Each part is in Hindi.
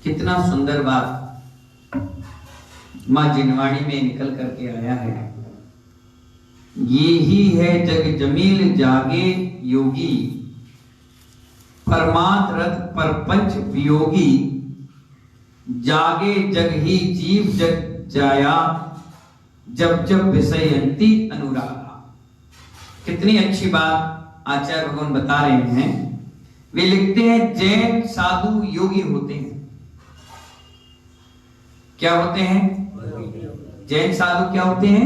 कितना सुंदर बात मां जिनवाणी में निकल करके आया है। ये ही है जग जमील जागे योगी, परमार्थ रथ परपंच वियोगी, जागे जग ही जीव जग जाया, जब जब विषयंती अनुरागा। कितनी अच्छी बात आचार्य भगवान बता रहे हैं। वे लिखते हैं जैन साधु योगी होते हैं। क्या होते हैं? जैन साधु क्या होते हैं?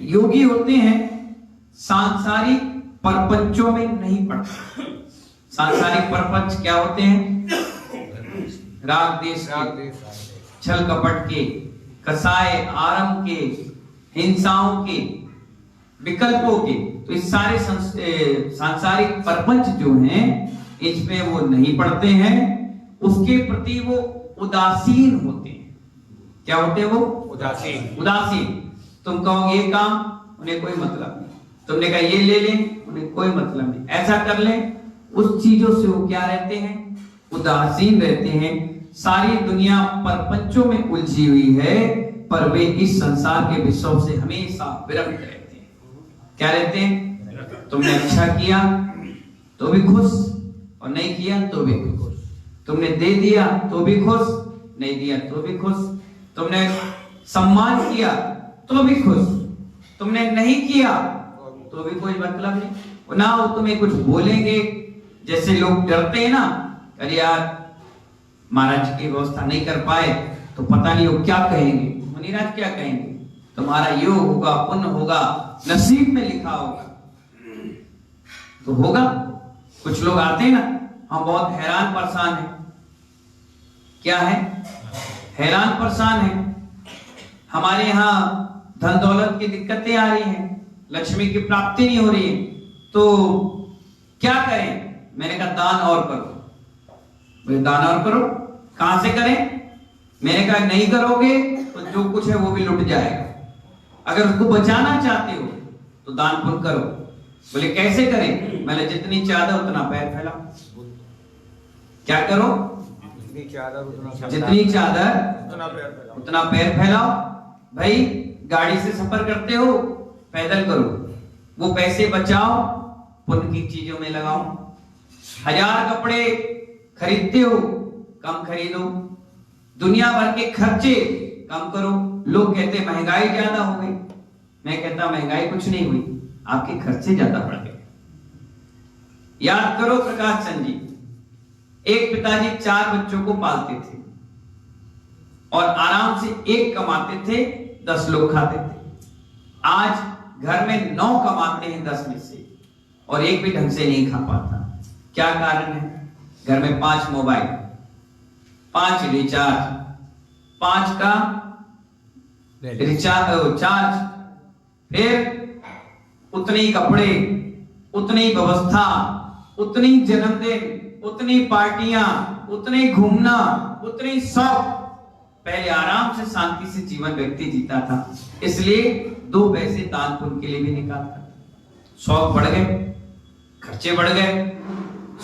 योगी होते हैं। सांसारिक परपंचों में नहीं पड़ते। सांसारिक परपंच क्या होते हैं? राग देश के, छल कपट के, कसाय आरंभ के, हिंसाओं के, विकल्पों के। तो इस सारे सांसारिक परपंच जो हैं इसमें वो नहीं पड़ते हैं। उसके प्रति वो उदासीन होते हैं। क्या होते हैं वो? उदासीन। तुम कहोगे ये काम, उन्हें कोई मतलब नहीं। तुमने कहा ये ले लें, उन्हें कोई मतलब नहीं। ऐसा कर लें, उस चीजों से वो क्या रहते हैं? उदासीन रहते हैं। सारी दुनिया परपंचों में उलझी हुई है, पर वे इस संसार के विषयों से हमेशा विरक्त रहते हैं। क्या रहते हैं? तुमने अच्छा किया तो भी खुश, और नहीं किया तो भी खुश। तुमने दे दिया तो भी खुश, नहीं दिया तो भी खुश। तुमने सम्मान किया तो भी खुश, तुमने नहीं किया तो भी कोई मतलब नहीं। ना वो तुम्हें कुछ बोलेंगे। जैसे लोग डरते हैं ना, अरे यार महाराज की व्यवस्था नहीं कर पाए तो पता नहीं वो क्या कहेंगे, मुनिराज क्या कहेंगे, तुम्हारा योग होगा, पुण्य होगा, नसीब में लिखा होगा तो होगा। कुछ लोग आते हैं ना, हम बहुत हैरान परेशान हैं। क्या है? हैरान परेशान है। हमारे यहाँ धन दौलत की दिक्कतें आ रही हैं, लक्ष्मी की प्राप्ति नहीं हो रही है, तो क्या करें? मैंने कहा दान और करो। बोले दान और करो? कहां से करें? मैंने कहा नहीं करोगे तो जो कुछ है वो भी लुट जाएगा। अगर उसको बचाना चाहते हो तो दान पुण्य करो। बोले कैसे करें? मैंने जितनी चादर उतना पैर फैलाओ। क्या करो? जितनी चादर उतना पैर फैलाओ। भाई गाड़ी से सफर करते हो, पैदल करो। वो पैसे बचाओ, पुण्य की चीजों में लगाओ। 1000 कपड़े खरीदते हो, कम खरीदो। दुनिया भर के खर्चे कम करो। लोग कहते महंगाई ज्यादा हो गई। मैं कहता महंगाई कुछ नहीं हुई, आपके खर्चे ज्यादा बढ़ गए। याद करो प्रकाश चंद जी, एक पिताजी 4 बच्चों को पालते थे और आराम से 1 कमाते थे, 10 लोग खाते थे। आज घर में 9 कमाते हैं 10 में से, और 1 भी ढंग से नहीं खा पाता। क्या कारण है? घर में 5 मोबाइल, 5 रिचार्ज, 5 का चार्ज, फिर उतने ही कपड़े, उतनी व्यवस्था, उतनी जन्मदिन, उतनी पार्टियां, उतने घूमना, उतनी शौक। पहले आराम से शांति से जीवन व्यक्ति जीता था, इसलिए 2 पैसे दान पुण्य के लिए भी निकालता था। शौक बढ़ गए, खर्चे बढ़ गए,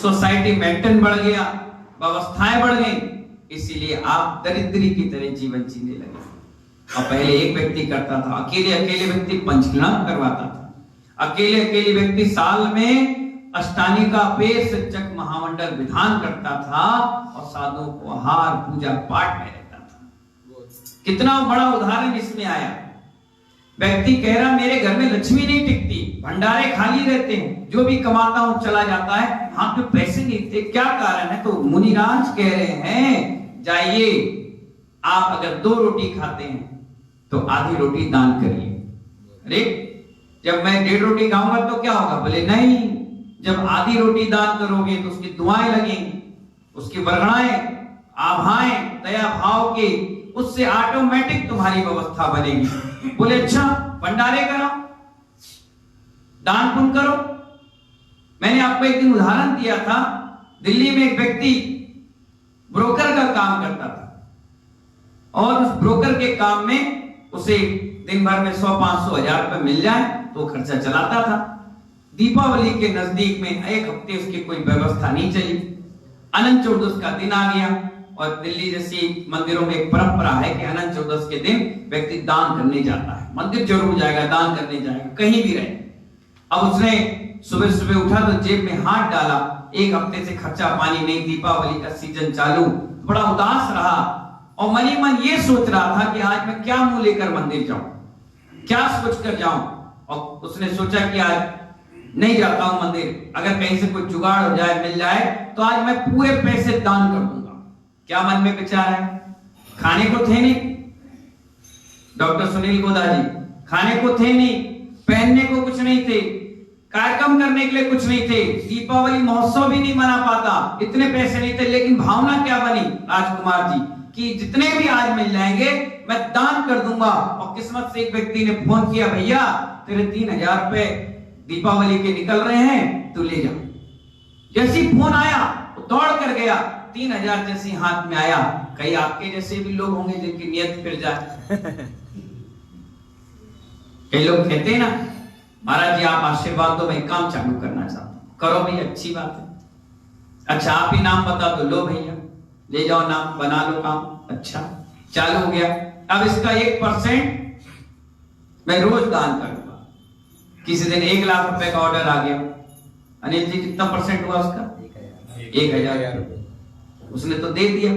सोसाइटी मेंटेन बढ़ गया, व्यवस्थाएं बढ़ गई, इसीलिए आप दरिद्री की तरह जीवन जीने लगे। और पहले एक व्यक्ति करता था, अकेले व्यक्ति पंचकर्म करवाता था। अकेले व्यक्ति साल में अष्टानी का पेड़ सच्चक महामंडल विधान करता था और साधुओं को आहार पूजा पाठ में रहता था। कितना बड़ा उदाहरण इसमें आया। व्यक्ति कह रहा मेरे घर में लक्ष्मी नहीं टिकती, भंडारे खाली रहते हैं, जो भी कमाता हूं चला जाता है, हाथ में पैसे नहीं थे। क्या कारण है? तो मुनिराज कह रहे हैं जाइए, आप अगर 2 रोटी खाते हैं तो आधी रोटी दान करिए। अरे जब मैं 1.5 रोटी खाऊंगा तो क्या होगा? बोले नहीं, जब आधी रोटी दान करोगे तो उसकी दुआएं लगेंगी, उसकी वरगणाएं, आभाएं, दया भाव के, उससे ऑटोमेटिक तुम्हारी व्यवस्था बनेगी। बोले अच्छा, भंडारे करो, दान पुण्य करो। मैंने आपको एक दिन उदाहरण दिया था, दिल्ली में एक व्यक्ति ब्रोकर का काम करता था और उस ब्रोकर के काम में उसे दिन भर में 100-500 हजार रुपए मिल जाए तो खर्चा चलाता था। दीपावली के नजदीक में 1 हफ्ते उसकी कोई व्यवस्था नहीं चली। अनंत चतुर्दशी का दिन आ गया, और दिल्ली जैसी मंदिरों में एक परंपरा है कि अनंत चतुर्दशी के दिन व्यक्ति दान करने जाता है, मंदिर जरूर जाएगा, दान करने जाएगा, कहीं भी रहे। अब उसने सुबह सुबह उठा तो जेब में हाथ डाला, एक हफ्ते से खर्चा पानी नहीं, दीपावली का सीजन चालू, बड़ा उदास रहा और मनी मन ये सोच रहा था कि आज मैं क्या मुंह लेकर मंदिर जाऊं, क्या सोच कर जाऊं। और उसने सोचा कि आज नहीं जाता हूं मंदिर, अगर कहीं से कोई जुगाड़ हो जाए, मिल जाए तो आज मैं पूरे पैसे दान कर दूंगा। क्या मन में विचार है? खाने को थे नहीं, डॉक्टर सुनील गोदा जी, खाने को थे नहीं, पहनने को कुछ नहीं थे, कार्यक्रम करने के लिए कुछ नहीं थे, दीपावली महोत्सव भी नहीं मना पाता, इतने पैसे नहीं थे, लेकिन भावना क्या बनी राजकुमार जी कि जितने भी आज मिल जाएंगे मैं दान कर दूंगा। और किस्मत से एक व्यक्ति ने फोन किया, भैया तेरे 3000 रुपए दीपावली के निकल रहे हैं, तू ले जा। जैसी फोन आया वो दौड़ कर गया, 3000 जैसी हाथ में आया। कई आपके जैसे भी लोग होंगे जिनकी नियत फिर जाए। कई लोग कहते हैं ना, महाराज जी आप आशीर्वाद दो, मैं काम चालू करना चाहता हूं। करो भैया, अच्छी बात है। अच्छा आप ही नाम बता दो, लो भैया ले जाओ नाम, बना लो काम। अच्छा चालू हो गया। अब इसका 1% मैं रोज दान करूंगा। किसी दिन 1 लाख रुपए का ऑर्डर आ गया, अनिल जी कितना परसेंट हुआ उसका? 1000 रुपए। उसने तो दे दिया।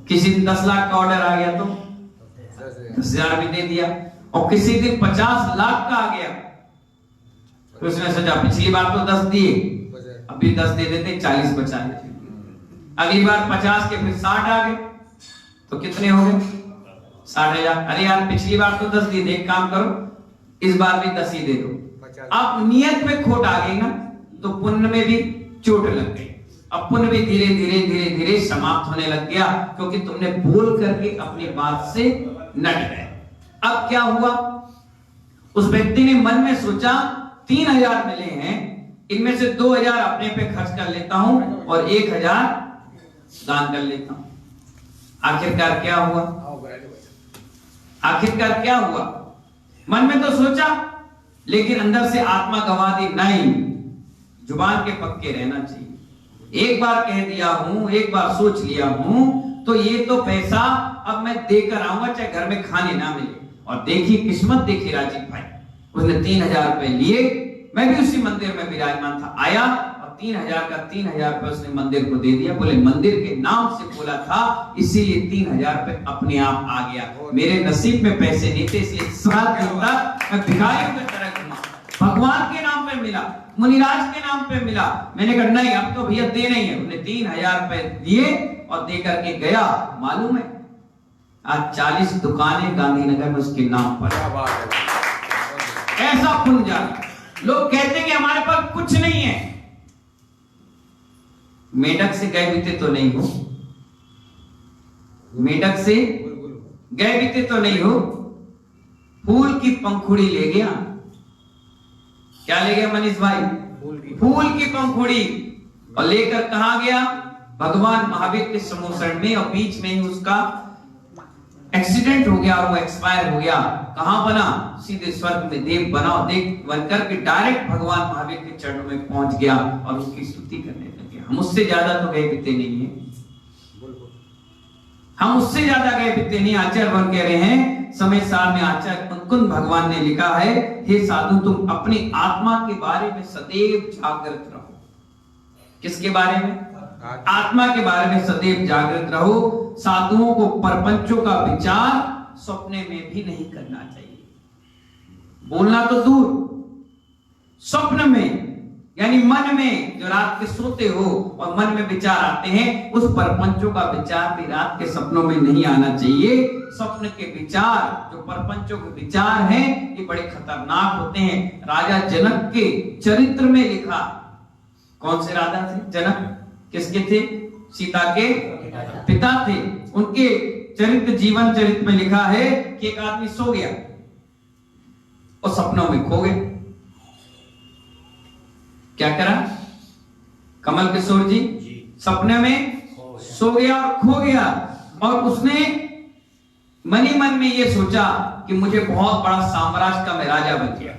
किसी दिन 10 लाख का ऑर्डर आ गया तो 10,000 भी दे दिया। और किसी दिन 50 लाख का आ गया तो उसने सोचा पिछली बार तो 10 दिए, अभी 10 दे देते, 40 बचा लेते। अगली बार 50 के फिर 60 आ गए तो कितने हो गए? 60,000। अरे यार पिछली बार तो 10 दिए, एक काम करो इस बार भी 10 ही दे दो। अब नियत में खोट आ गई ना, तो पुण्य में भी चोट लग गई। अब पुण्य भी धीरे धीरे धीरे धीरे समाप्त होने लग गया, क्योंकि तुमने बोल करके अपनी बात से नट गए। अब क्या हुआ? उस व्यक्ति ने मन में सोचा 3000 मिले हैं, इनमें से 2000 अपने पे खर्च कर लेता हूं और 1000 दान कर लेता हूं। आखिरकार क्या हुआ? आखिरकार क्या हुआ? मन में तो सोचा, लेकिन अंदर से आत्मा गवा दी, नहीं, जुबान के पक्के रहना चाहिए। एक बार कह दिया हूं, एक बार सोच लिया हूं, तो ये तो पैसा अब मैं देकर आऊंगा, चाहे घर में खाने ना मिले। और देखिए किस्मत, देखिए राजीव भाई, उसने 3000 रुपए लिए, मैं भी उसी मंदिर में विराजमान था, आया और 3000 का 3000 रुपए उसने मंदिर को दे दिया। बोले मंदिर के नाम से बोला था, इसीलिए 3000 रुपए अपने आप आ गया। मेरे नसीब में पैसे नहीं थे, इसलिए साथ मिलता मैं भिखारियों की तरह घूमा। भगवान के नाम पे मिला, मुनिराज के नाम पे मिला। मैंने कहा नहीं, अब तो भैया देना ही है। उन्हें 3000 रुपए दिए और दे करके गया। मालूम है आज 40 दुकानें गांधीनगर में उसके नाम पर। ऐसा पुण्य जाना। लोग कहते हैं कि हमारे पास कुछ नहीं है। मेढक से गए बीते तो नहीं हो, मेढक से गए बीते तो नहीं हो, फूल की पंखुड़ी ले गया। क्या ले गया मनीष भाई? फूल की पंखुड़ी। और लेकर कहां गया? भगवान महावीर के समोसण में। और बीच में ही उसका एक्सीडेंट हो गया और वो एक्सपायर हो गया। कहां बना? सीधे स्वर्ग में देव बना। देव बनकर के डायरेक्ट भगवान महावीर के चरणों में पहुंच गया और उसकी स्तुति करने लगे। हम उससे ज्यादा तो गए बीते नहीं है, हम उससे ज्यादा गए बीते नहीं। आचार्य भगवान कह रहे हैं, समय सार में आचार्य कुंद भगवान ने लिखा है, हे साधु तुम अपनी आत्मा के बारे में सदैव जागृत रहो। किसके बारे में? आत्मा के बारे में सदैव जागृत रहो। साधुओं को परपंचों का विचार सपने में भी नहीं करना चाहिए। बोलना तो दूर, स्वप्न में यानी मन में जो रात के सोते हो और मन में विचार आते हैं, उस परपंचों का विचार भी रात के सपनों में नहीं आना चाहिए। स्वप्न के विचार जो परपंचों के विचार हैं, ये बड़े खतरनाक होते हैं। राजा जनक के चरित्र में लिखा, कौन से राजा थे? जनक किसके थे? सीता के पिता थे। उनके चरित्र, जीवन चरित्र में लिखा है कि एक आदमी सो गया और सपनों में खो गया। क्या करा कमल किशोर जी? सपने में सो गया और खो गया। और उसने मन ही मन में यह सोचा कि मुझे बहुत बड़ा साम्राज्य का मैं राजा बन गया।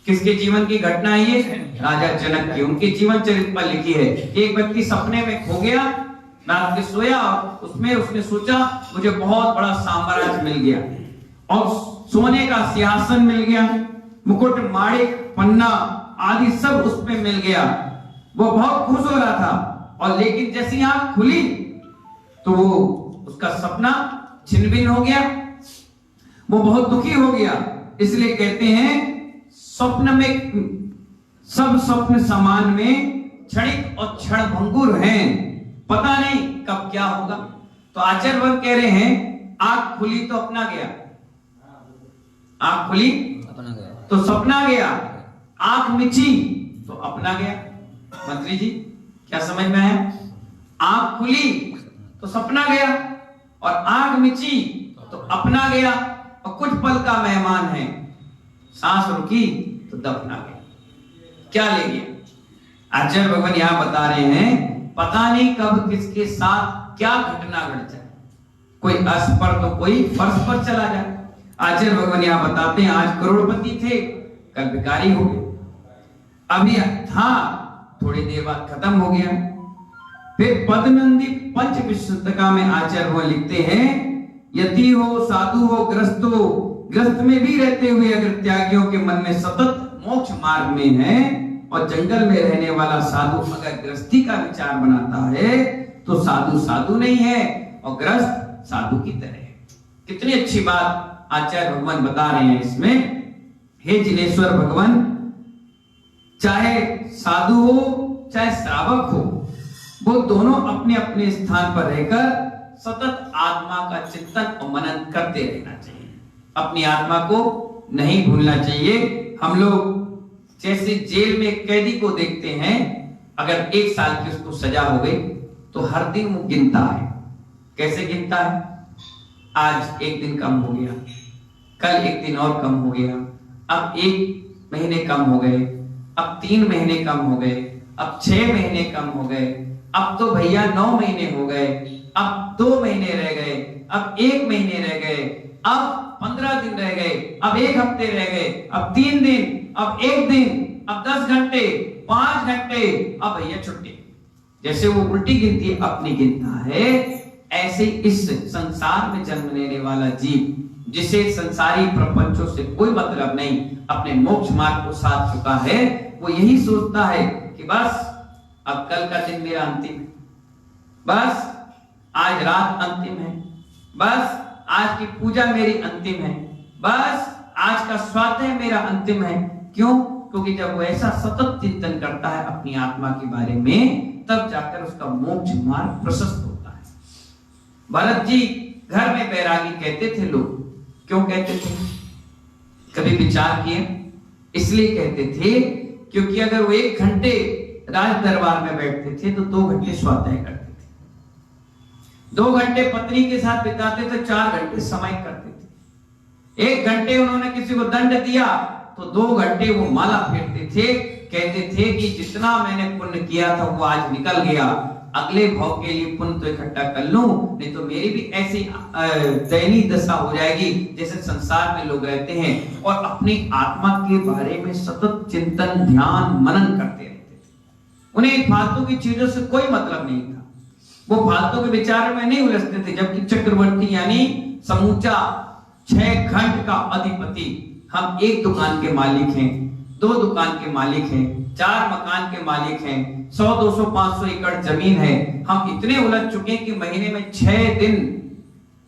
किसके जीवन की घटना है ये? राजा जनक की। उनके जीवन चरित्र पर लिखी है। एक व्यक्ति सपने में खो गया, रात के सोया, उसमें उसने सोचा मुझे बहुत बड़ा साम्राज्य मिल गया और सोने का सिंहासन मिल गया, मुकुट, माणिक, पन्ना आदि सब उसमें मिल गया। वो बहुत खुश हो रहा था और लेकिन जैसी आंख खुली तो वो उसका सपना छिन्न भिन्न हो गया, वो बहुत दुखी हो गया। इसलिए कहते हैं स्वप्न में सब स्वप्न समान में क्षणिक और क्षण भंगुर हैं, पता नहीं कब क्या होगा। तो आचार्य वर्ग कह रहे हैं आंख खुली तो अपना गया, आंख खुली अपना गया तो सपना गया, आंख मिची तो अपना गया। मंत्री जी क्या समझ में आया? आंख खुली तो सपना गया और आंख मिची तो अपना गया, और कुछ पल का मेहमान है, सांस रुकी तो दफना गया। क्या ले गया? आचार्य भगवान यहां बता रहे हैं पता नहीं कब किसके साथ क्या घटना घट जाए, कोई अर्श पर तो कोई फर्श पर चला जाए। आचार्य भगवान यहां बताते हैं आज करोड़पति थे, कल भिखारी हो गए, अभी था थोड़ी देर बाद खत्म हो गया। फिर पद्मनंदी पंच विशुद्धता में आचार्य वो लिखते हैं यति हो, साधु हो, ग्रस्त हो, ग्रस्त में भी रहते हुए अगर त्यागियों के मन में सतत मोक्ष मार्ग में है और जंगल में रहने वाला साधु अगर गृहस्थी का विचार बनाता है तो साधु साधु नहीं है और ग्रस्त साधु की तरह है। कितनी अच्छी बात आचार्य भगवान बता रहे हैं इसमें। हे जिनेश्वर भगवान, चाहे साधु हो चाहे श्रावक हो, वो दोनों अपने अपने स्थान पर रहकर सतत आत्मा का चिंतन और मनन करते रहना चाहिए, अपनी आत्मा को नहीं भूलना चाहिए। हम लोग जैसे जेल में कैदी को देखते हैं, अगर 1 साल की उसको सजा हो गई तो हर दिन वो गिनता है। कैसे गिनता है? आज 1 दिन कम हो गया, कल 1 दिन और कम हो गया, अब 1 महीने कम हो गए, अब 3 महीने कम हो गए, अब 6 महीने कम हो गए, अब तो भैया 9 महीने हो गए, अब 2 महीने रह गए, अब 1 महीने रह गए, अब 15 दिन रह गए, अब 1 हफ्ते रह गए, अब 3 दिन, अब 1 दिन, अब 10 घंटे, 5 घंटे, अब भैया छुट्टी। जैसे वो उल्टी गिनती अपनी गिनता है, ऐसे इस संसार में जन्म लेने वाला जीव जिसे संसारी प्रपंचों से कोई मतलब नहीं, अपने मोक्ष मार्ग को साध चुका है, वो यही सोचता है कि बस अब कल का दिन मेरा अंतिम है, बस आज रात अंतिम है, बस आज की पूजा मेरी अंतिम है, बस आज का स्वाध्याय मेरा अंतिम है। क्यों? क्योंकि जब वो ऐसा सतत चिंतन करता है अपनी आत्मा के बारे में, तब जाकर उसका मोक्ष मार्ग प्रशस्त होता है। भरत जी घर में बैरागी कहते थे लोग, क्यों कहते थे? कभी विचार किए? इसलिए कहते थे क्योंकि अगर वो 1 घंटे राज दरबार में बैठते थे तो 2 घंटे स्वाध्याय करते थे, 2 घंटे पत्नी के साथ बिताते थे, 4 घंटे समय करते थे, 1 घंटे उन्होंने किसी को दंड दिया तो 2 घंटे वो माला फेरते थे। कहते थे कि जितना मैंने पुण्य किया था वो आज निकल गया, अगले भाव के लिए पुण्य तो इकट्ठा कर लूं, नहीं तो मेरी भी ऐसी दयनीय दशा हो जाएगी जैसे संसार में लोग रहते हैं। और अपनी आत्मा के बारे में सतत चिंतन, ध्यान, मनन करते रहते थे। उन्हें फालतू की चीजों से कोई मतलब नहीं था, वो फालतू के विचार में नहीं उलझते थे। जबकि चक्रवर्ती यानी समूचा 6 खंड का अधिपति, हम 1 दुकान के मालिक हैं, 2 दुकान के मालिक हैं, 4 मकान के मालिक हैं, 100, 200, 500 एकड़ जमीन है। हम इतने उलझ चुके हैं कि महीने में 6 दिन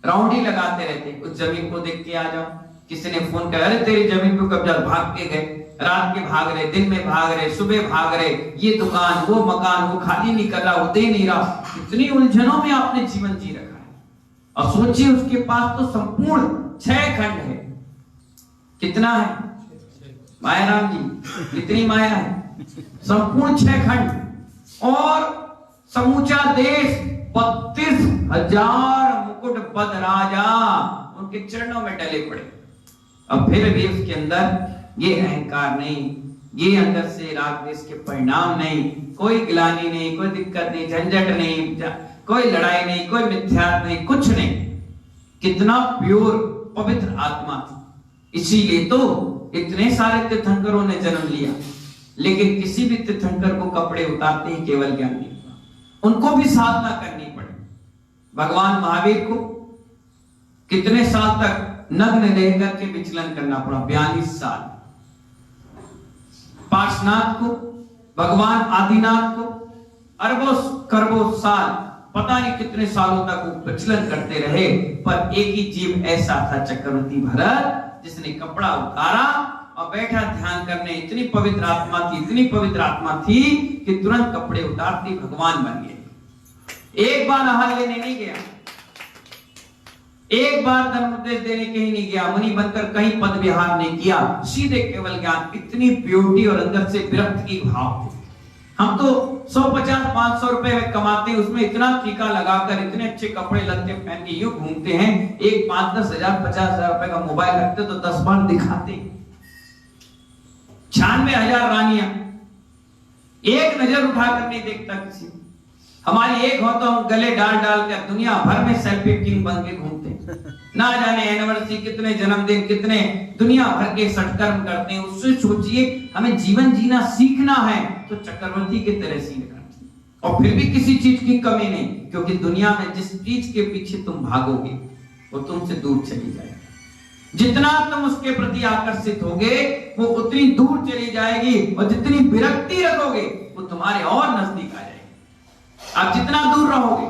राउंडी लगाते रहते हैं, उस जमीन को देख के आ जाओ। किसी ने फोन किया, अरे तेरी जमीन पे कब्जा, भाग के गए, रात के भाग रहे, दिन में भाग रहे, सुबह भाग रहे, ये दुकान, वो मकान, वो खाली नहीं कर रहा, वो दे नहीं रहा। इतनी उलझनों में आपने जीवन जी रखा है। और सोचिए उसके पास तो संपूर्ण 6 खंड है। कितना है माया राम जी? कितनी माया है? संपूर्ण 6 खंड और समूचा देश, 32,000 मुकुट पद राजा उनके चरणों में डले पड़े। अब फिर भी उसके अंदर ये अहंकार नहीं, ये अंदर से राग द्वेष के परिणाम नहीं, कोई गिलानी नहीं, कोई दिक्कत नहीं, झंझट नहीं, कोई लड़ाई नहीं, कोई मिथ्यात्व नहीं, कुछ नहीं। कितना प्योर पवित्र आत्मा थी। इसीलिए तो इतने सारे तीर्थंकरों ने जन्म लिया, लेकिन किसी भी तीर्थंकर को कपड़े उतारते ही केवल ज्ञान नहीं हुआ, उनको भी साधना करनी पड़ी। भगवान महावीर को कितने साल तक नग्न रह करके विचलन करना पड़ा? 42 साल। पार्श्वनाथ को, भगवान आदिनाथ को अरबों खरबों साल, पता नहीं कितने सालों तक वो विचलन करते रहे, पर एक ही जीव ऐसा था, चक्रवर्ती भरत, जिसने कपड़ा उतारा और बैठा ध्यान करने। इतनी पवित्र आत्मा थी, इतनी पवित्र आत्मा थी कि तुरंत कपड़े उतारती भगवान बन गए। एक बार आहार लेने नहीं गया, एक बार धर्म उपदेश देने कहीं नहीं गया, मुनि बनकर कहीं पद विहार नहीं किया, सीधे केवल ज्ञान। इतनी प्योरिटी और अंदर से विरक्त की भाव थे। हम तो 150-500 रुपए में कमाते हैं, उसमें इतना टीका लगाकर इतने अच्छे कपड़े लत्ते पहन के यूं घूमते हैं। एक 5-10 हजार 50 हजार रुपए का मोबाइल रखते तो 10 बार दिखाते। 96,000 रानियां, एक नजर उठाकर नहीं देखता किसी। हमारी एक हो तो हम गले डाल डाल कर दुनिया भर में सेल्फी किंग बन के घूमते। ना जाने एनिवर्सरी कितने, जन्मदिन कितने, दुनिया भर के सत्कर्म करते हैं। उससे सोचिए, हमें जीवन जीना सीखना है तो चक्रवर्ती के तरह सीखना, और फिर भी किसी चीज की कमी नहीं, क्योंकि दुनिया में जिस चीज के पीछे तुम भागोगे वो तुमसे दूर चली जाएगी। जितना तुम उसके प्रति आकर्षित होगे वो उतनी दूर चली जाएगी, और जितनी विरक्ति रखोगे वो तुम्हारे और नजदीक आ जाएगी। आप जितना दूर रहोगे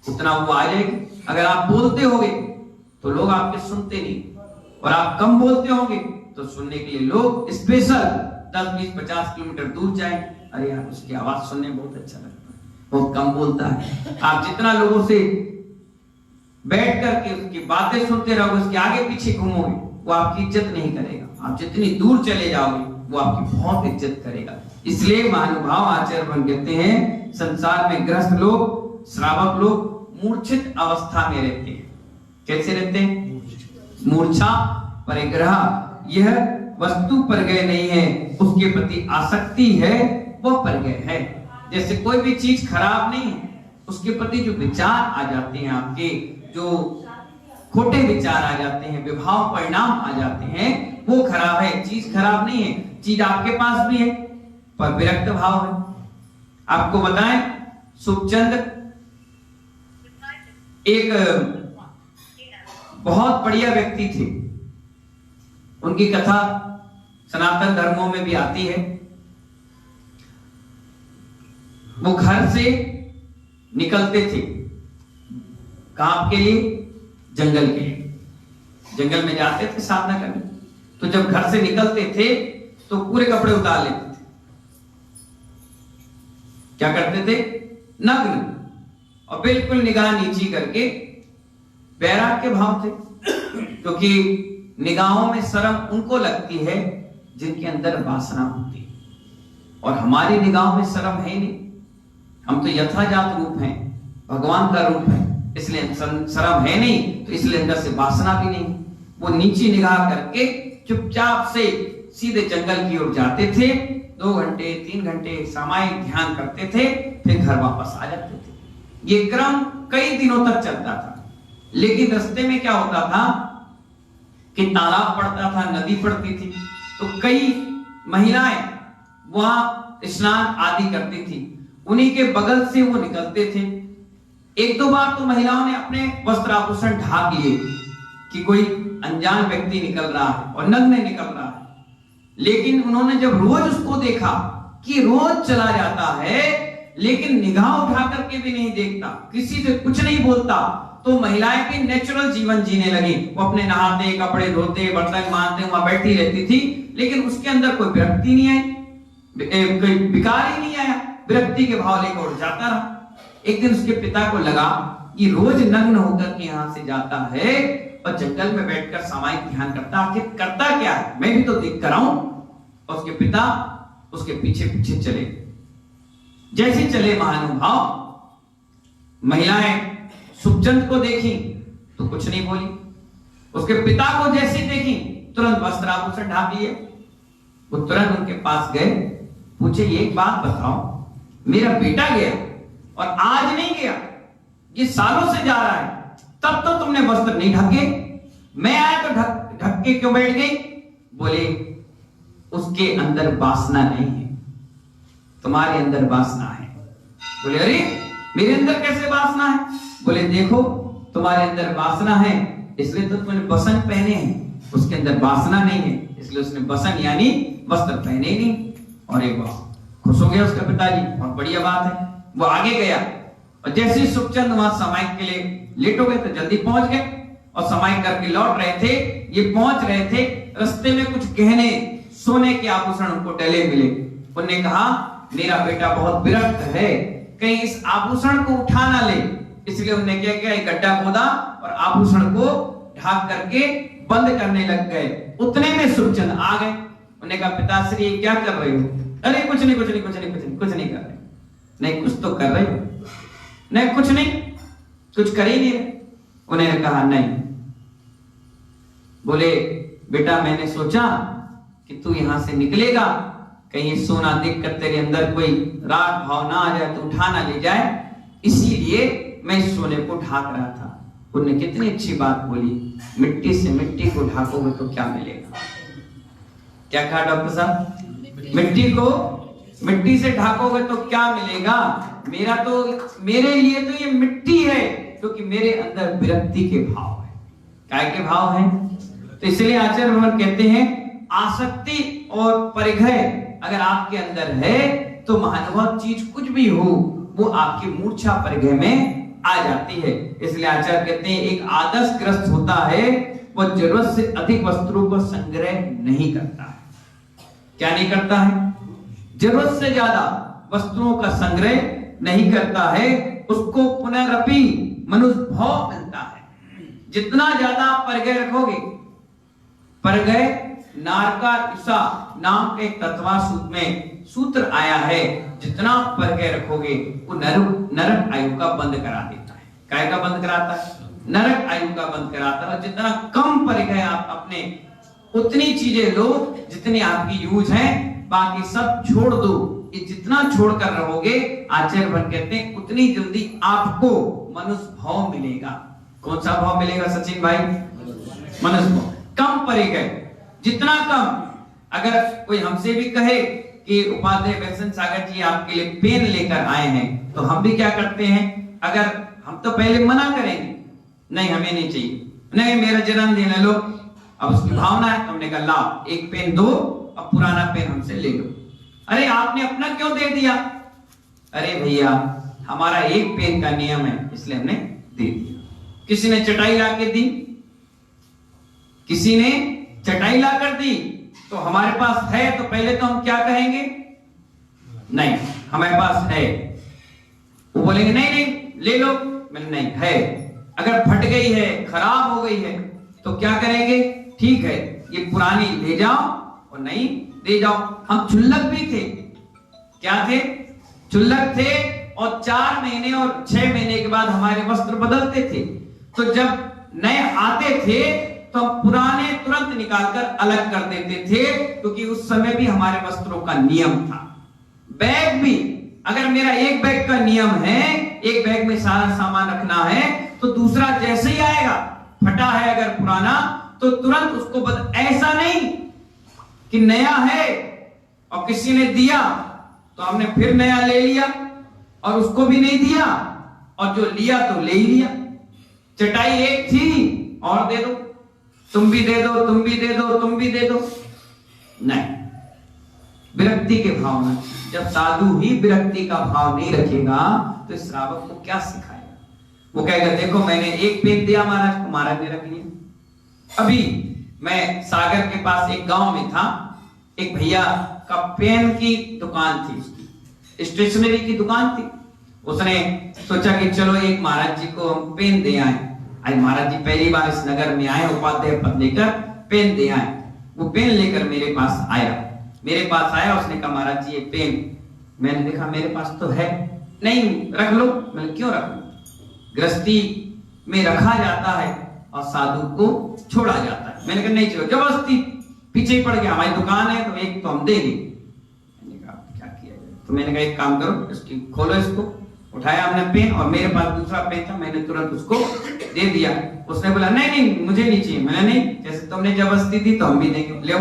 उतना वो आ जाएगी। अगर आप बोलते होगे तो लोग आपके सुनते नहीं, और आप कम बोलते होंगे तो सुनने के लिए लोग स्पेशल 10-20-50 किलोमीटर दूर जाए। अरे यार, उसकी आवाज सुनने बहुत अच्छा लगता है, बहुत कम बोलता है। आप जितना लोगों से बैठ करके उसकी बातें सुनते रहोगे, उसके आगे पीछे घूमोगे, वो आपकी इज्जत नहीं करेगा। आप जितनी दूर चले जाओगे वो आपकी बहुत इज्जत करेगा। इसलिए महानुभाव आचार्यगण कहते हैं, संसार में ग्रस्त लोग, श्रावक लोग मूर्छित अवस्था में रहते हैं। कैसे रहते हैं? मूर्छा परिग्रह, यह वस्तु परगय नहीं है, उसके प्रति आसक्ति है, वह परगय है। जैसे कोई भी चीज खराब नहीं है, उसके प्रति जो विचार आ जाते हैं, आपके जो खोटे विचार आ जाते हैं, विभाव परिणाम आ जाते हैं, वो खराब है। चीज खराब नहीं है, चीज आपके पास भी है पर विरक्त भाव है। आपको बताएं, सुखचंद एक बहुत बढ़िया व्यक्ति थे। उनकी कथा सनातन धर्मों में भी आती है। वो घर से निकलते थे, काम के लिए, जंगल के लिए। जंगल में जाते थे साधना करने, तो जब घर से निकलते थे तो पूरे कपड़े उतार लेते थे। क्या करते थे? नग्न, और बिल्कुल निगाह नीची करके, बैराग के भाव थे, क्योंकि निगाहों में शर्म उनको लगती है जिनके अंदर वासना होती है, और हमारी निगाहों में शर्म है नहीं। हम तो यथाजात रूप हैं, भगवान का रूप है, इसलिए शर्म है नहीं, तो इसलिए अंदर से वासना भी नहीं। वो नीची निगाह करके चुपचाप से सीधे जंगल की ओर जाते थे। 2 घंटे 3 घंटे सामायिक ध्यान करते थे, फिर घर वापस आ जाते थे। ये क्रम कई दिनों तक चलता था। लेकिन रास्ते में क्या होता था कि तालाब पड़ता था, नदी पड़ती थी, तो कई महिलाएं वहां स्नान आदि करती थी, उन्हीं के बगल से वो निकलते थे। 1-2 बार तो महिलाओं ने अपने वस्त्र आभूषण ढाक लिए कि कोई अनजान व्यक्ति निकल रहा है और नग्न निकल रहा है। लेकिन उन्होंने जब रोज उसको देखा कि रोज चला जाता है लेकिन निगाह उठा करके भी नहीं देखता, किसी से कुछ नहीं बोलता, तो महिलाएं भी नेचुरल जीवन जीने लगी। वो अपने नहाते, कपड़े धोते, बर्तन मांजते, वहां बैठी रहती थी, लेकिन उसके अंदर कोई विरक्ति नहीं आई, कोई विकार ही नहीं आया, विरक्ति के भाव लेकर उड़ जाता रहा। एक दिन उसके पिता को लगा कि रोज नग्न होकर के यहां से जाता है और जंगल में बैठकर सामायिक ध्यान करता, आखिर करता क्या है, मैं भी तो देख कर आऊं। और उसके पिता उसके पीछे पीछे चले। जैसे चले महानुभाव, महिलाएं सुखचंद को देखी तो कुछ नहीं बोली, उसके पिता को जैसे देखी तुरंत वस्त्र आभूषण ढाक लिए। वो तुरंत उनके पास गए, पूछे एक बात बताओ, मेरा बेटा गया और आज नहीं गया, ये सालों से जा रहा है, तब तो तुमने वस्त्र नहीं ढके, मैं आया तो ढक के क्यों बैठ गई? बोले उसके अंदर वासना नहीं है, तुम्हारे अंदर वासना है। बोले अरे मेरे अंदर कैसे वासना है? बोले देखो तुम्हारे अंदर वासना है इसलिए तो तुमने बसन पहने हैं, उसके अंदर वासना नहीं है इसलिए उसने बसन यानी वस्त्र पहने ही नहीं। और एक बार खुश हो गया उसका पिताजी, बहुत बढ़िया बात है। वो आगे गया और जैसे ही सुखचंद वहां समाई के लिए लेट हो गए तो जल्दी पहुंच गए और समाई करके लौट रहे थे। ये पहुंच रहे थे, रास्ते में कुछ गहने सोने के आभूषण उनको डले मिले। उन्होंने कहा मेरा बेटा बहुत विरक्त है, कहीं इस आभूषण को उठा ना ले, इसलिए उन्होंने क्या किया, एक गड्ढा खोदा और आभूषण को ढाक करके बंद करने लग गए। उतने में सुखचंद आ गए। उन्होंने कहा पिताश्री क्या कर रहे हो? अरे कुछ नहीं कुछ नहीं कर रहे। नहीं कुछ तो कर रहे हो? नहीं कुछ नहीं, कुछ कर ही नहीं रहे। उन्होंने कहा नहीं। बोले बेटा मैंने सोचा कि तू यहां से निकलेगा, कहीं सोना देखकर तेरे अंदर कोई राग भाव ना आ जाए तो उठा ना ले जाए, इसीलिए मैं इस सोने को ढाक रहा था। उन्होंने कितनी अच्छी बात बोली, मिट्टी से मिट्टी को ढाकोगे तो क्या मिलेगा? क्या कहा डॉक्टर साहब? मिट्टी को मिट्टी से ढाकोगे तो क्या मिलेगा? मेरे लिए तो ये मिट्टी है, क्योंकि मेरे अंदर विरक्ति के भाव है। काय के भाव है? तो इसलिए आचार्य भगवान कहते हैं आसक्ति और परिघय अगर आपके अंदर है तो महानुभव चीज कुछ भी हो वो आपकी मूर्छा परिघय में आ जाती है। इसलिए आचार्य कहते हैं एक आदर्श ग्रस्त होता है वो जरूरत से अधिक वस्त्रों को संग्रह नहीं करता है। क्या नहीं करता है? जरूरत से ज्यादा वस्तुओं का संग्रह नहीं करता है, उसको पुनरअपि मनुष्यभाव मिलता है। जितना ज्यादा आप परिघय रखोगे, परिघय नारका नाम के तत्वासूत्र में सूत्र आया है, जितना परिघय रखोगे वो नरक आयु का बंद करा देता है। काय का बंद कराता है? नरक आयु का बंद कराता है। जितना कम परिघय आप अपने उतनी चीजें लो जितनी आपकी यूज है, बाकी सब छोड़ दो। ये जितना छोड़कर रहोगे आचार्य भगवान कहते हैं उतनी जल्दी आपको मनुष्य भाव मिलेगा। कौन सा भाव मिलेगा सचिन भाई? मनुष्य भाव। कम परिघय, जितना कम। अगर कोई हमसे भी कहे कि उपाध्याय वैष्णव सागर जी आपके लिए पेन लेकर आए हैं, तो हम भी क्या करते हैं? अगर हम तो पहले मना करेंगे, नहीं हमें नहीं चाहिए, नहीं मेरा जन्मदिन है लो। अब उसकी भावना है, हमने कहा लाओ एक पेन दो, अब पुराना पेन हमसे ले लो। अरे आपने अपना क्यों दे दिया? अरे भैया हमारा एक पेन का नियम है इसलिए हमने दे दिया। किसी ने चटाई ला के दी, किसी ने चटाई ला कर दी, तो हमारे पास है तो पहले तो हम क्या कहेंगे? नहीं हमारे पास है। वो बोलेंगे नहीं नहीं ले लो, मैंने नहीं है। अगर फट गई है, खराब हो गई है, तो क्या करेंगे? ठीक है ये पुरानी ले जाओ और नहीं ले जाओ। हम क्षुल्लक भी थे। क्या थे? क्षुल्लक थे। और 4 महीने और 6 महीने के बाद हमारे वस्त्र बदलते थे। तो जब नए आते थे तो हम पुराने तुरंत निकालकर अलग कर देते थे, क्योंकि उस समय भी हमारे वस्त्रों का नियम था। बैग भी, अगर मेरा एक बैग का नियम है, एक बैग में सारा सामान रखना है, तो दूसरा जैसे ही आएगा, फटा है अगर पुराना, तो तुरंत उसको ऐसा नहीं कि नया है और किसी ने दिया तो हमने फिर नया ले लिया और उसको भी नहीं दिया, और जो लिया तो ले ही लिया। चटाई एक थी और दे दो, तुम भी दे दो, तुम भी दे दो, तुम भी दे दो। नहीं, विरक्ति के भाव में। जब साधु ही विरक्ति का भाव नहीं रखेगा तो श्रावक को क्या सिखाएगा? वो कहेगा देखो मैंने एक पेन दिया महाराज को, महाराज ने रख लिया। अभी मैं सागर के पास एक गांव में था, एक भैया का पेन की दुकान थी, उसकी स्टेशनरी की दुकान थी। उसने सोचा कि चलो एक महाराज जी को हम पेन दे आए। आज महाराज जी पहली बार इस नगर में आए, उपाध्याय पद लेकर पेन दे आए। वो पेन लेकर मेरे पास आया, उसने कहा महाराज जी ये पेन। मैंने देखा मेरे पास तो है नहीं, रख लो। मैंने क्यों रख लो? गृहस्थी में रखा जाता है और साधु को छोड़ा जाता है। मैंने कहा नहीं चलो, जबरदस्ती पीछे ही पड़ गया, हमारी दुकान है तो एक तो हम देंगे। मैंने कहा क्या किया जाए? तो मैंने कहा एक काम करो, इसकी खोलो, इसको उठाया हमने पेन, और मेरे पास दूसरा पेन था, मैंने तुरंत उसको दे दिया। उसने बोला नहीं नहीं मुझे नहीं चाहिए। मैंने नहीं, जैसे तुमने जबरदस्ती दी तो हम भी देंगे, लो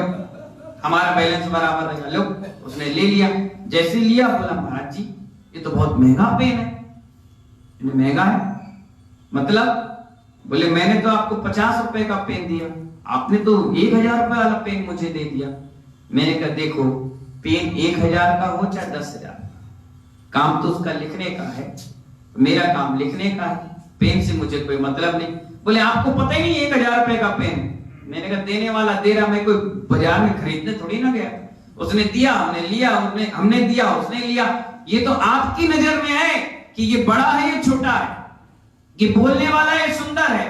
हमारा बैलेंस बराबर है, लो। उसने ले लिया। जैसे लिया बोला महाराज जी ये तो बहुत महंगा पेन है। महंगा है। मतलब बोले मैंने तो आपको 50 रुपए का पेन दिया, आपने तो 1000 रुपए वाला पेन मुझे दे दिया। मैंने कहा देखो पेन 1000 का हो चाहे 10,000, काम तो उसका लिखने का है, मेरा काम लिखने का है, पेन से मुझे कोई मतलब नहीं। बोले आपको पता ही नहीं 1000 रुपए का पेन। मैंने कहा देने वाला दे रहा, मैं कोई बाजार में खरीदने थोड़ी ना गया, उसने दिया हमने लिया, हमने दिया उसने लिया। ये तो आपकी नजर में है कि ये बड़ा है ये छोटा है, ये बोलने वाला है सुंदर है,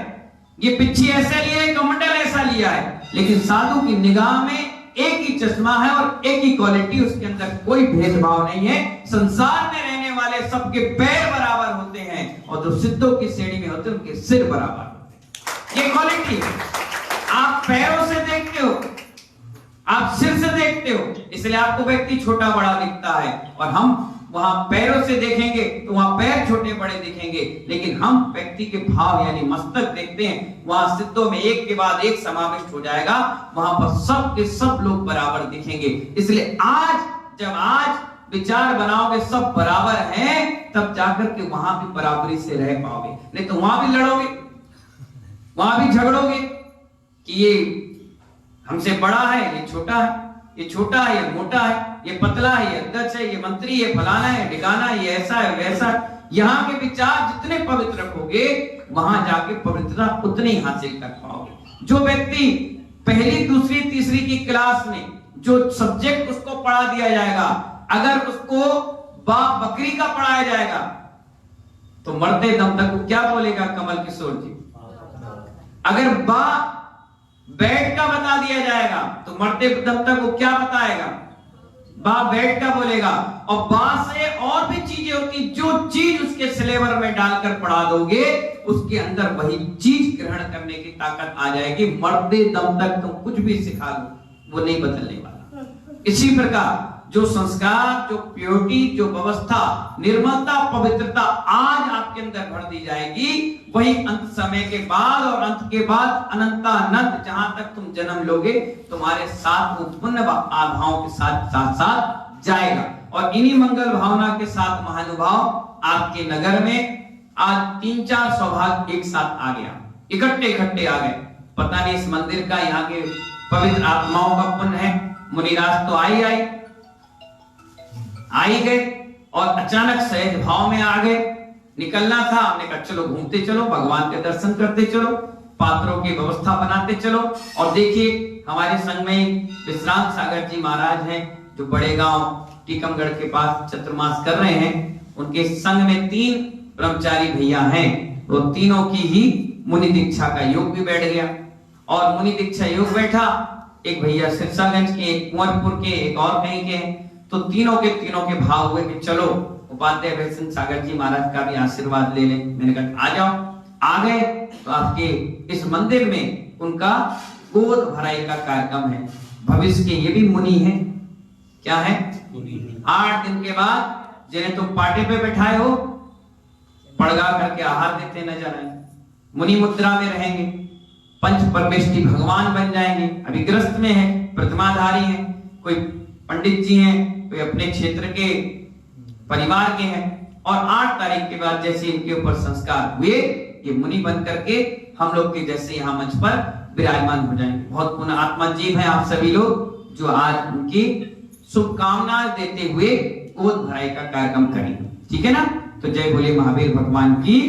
ये पिच्छी ऐसा लिया है, कमंडल ऐसा लिया है, लेकिन साधु की निगाह में एक ही चश्मा है और एक ही क्वालिटी, उसके अंदर कोई भेदभाव नहीं है। संसार में रहने वाले सबके पैर बराबर होते हैं और जो सिद्धों की श्रेणी में होते हैं उनके सिर बराबर होते हैं। ये क्वालिटी है। आप पैरों से देखते हो, आप सिर से देखते हो, इसलिए आपको व्यक्ति छोटा बड़ा दिखता है, और हम वहां पैरों से देखेंगे तो वहां पैर छोटे बड़े दिखेंगे, लेकिन हम व्यक्ति के भाव यानी मस्तक देखते हैं, वहां सिद्धों में एक के बाद एक समाविष्ट हो जाएगा, वहां पर सब के सब लोग बराबर दिखेंगे। इसलिए आज विचार बनाओगे सब बराबर हैं, तब जाकर के वहां भी बराबरी से रह पाओगे, नहीं तो वहां भी लड़ोगे, वहां भी झगड़ोगे कि ये हमसे बड़ा है, ये छोटा है, ये छोटा है, ये मोटा है, ये पतला है, ये अध्यक्ष है, ये मंत्री है, फलाना है, ठिकाना है, ये ऐसा है वैसा है। यहाँ के विचार जितने पवित्र रखोगे वहां जाके पवित्रता उतनी हासिल कर पाओगे। जो व्यक्ति पहली दूसरी तीसरी की क्लास में जो सब्जेक्ट उसको पढ़ा दिया जाएगा, अगर उसको बकरी का पढ़ाया जाएगा तो मरते दम तक वो क्या बोलेगा कमल किशोर जी? अगर बैठ का बता दिया जाएगा तो मरते दम तक वो क्या बताएगा? बैठ का बोलेगा। और से और भी चीजें होती, जो चीज उसके सिलेबस में डालकर पढ़ा दोगे उसके अंदर वही चीज ग्रहण करने की ताकत आ जाएगी। मरते दम तक तुम कुछ भी सिखा लो वो नहीं बदलने वाला। इसी प्रकार जो संस्कार, जो प्योरिटी, जो व्यवस्था, निर्मलता, पवित्रता आज आपके अंदर भर दी जाएगी, वही अंत समय के बाद और अंत के बाद अनंतानंत जहां तक तुम जन्म लोगे तुम्हारे साथ वो पुण्य आभाओं के साथ साथ साथ जाएगा। और इन्हीं मंगल भावना के साथ महानुभाव आपके नगर में आज 3-4 सौभाग्य एक साथ आ गया, इकट्ठे आ गए। पता नहीं इस मंदिर का, यहाँ के पवित्र आत्माओं का पुण्य है। मुनिराज तो आई गए और अचानक सहज भाव में आ गए। निकलना था, हमने कहा चलो घूमते चलो, भगवान के दर्शन करते चलो, पात्रों की व्यवस्था बनाते चलो। और देखिए हमारे संग में विश्रांत सागर जी महाराज हैं जो बड़े गांव टीकमगढ़ के पास चतुर्मास कर रहे हैं। उनके संग में 3 ब्रह्मचारी भैया हैं, वो तीनों की ही मुनि दीक्षा का योग भी बैठ गया। और मुनि दीक्षा योग बैठा, एक भैया सिरसागंज के, एक कुंवरपुर के, एक और कहीं के, तो तीनों के भाव हुए कि चलो उपाध्याय वैष्णव सागर जी महाराज का भी आशीर्वाद ले लें। मैंने कहा आ जाओ। आ गए तो आपके इस मंदिर में उनका गोद भराई का कार्यक्रम है। भविष्य के ये भी मुनि हैं। क्या है? 8 दिन के बाद जिन्हें तुम पाटे पे बैठाए हो पड़गा करके आहार देते नजर आए, मुनि मुद्रा में रहेंगे, पंच परमेष्टि भगवान बन जाएंगे। अभी ग्रस्त में है, प्रतिमाधारी है, कोई पंडित जी हैं, कोई अपने क्षेत्र के परिवार के हैं। और 8 तारीख के बाद जैसे इनके ऊपर संस्कार हुए, ये मुनि बन करके हम लोग के जैसे यहाँ मंच पर विराजमान हो जाएंगे। बहुत पुण्य आत्मा जीव हैं आप सभी लोग जो आज उनकी शुभकामनाएं देते हुए गोद भराई का कार्यक्रम करेंगे। ठीक है ना? तो जय बोले महावीर भगवान की।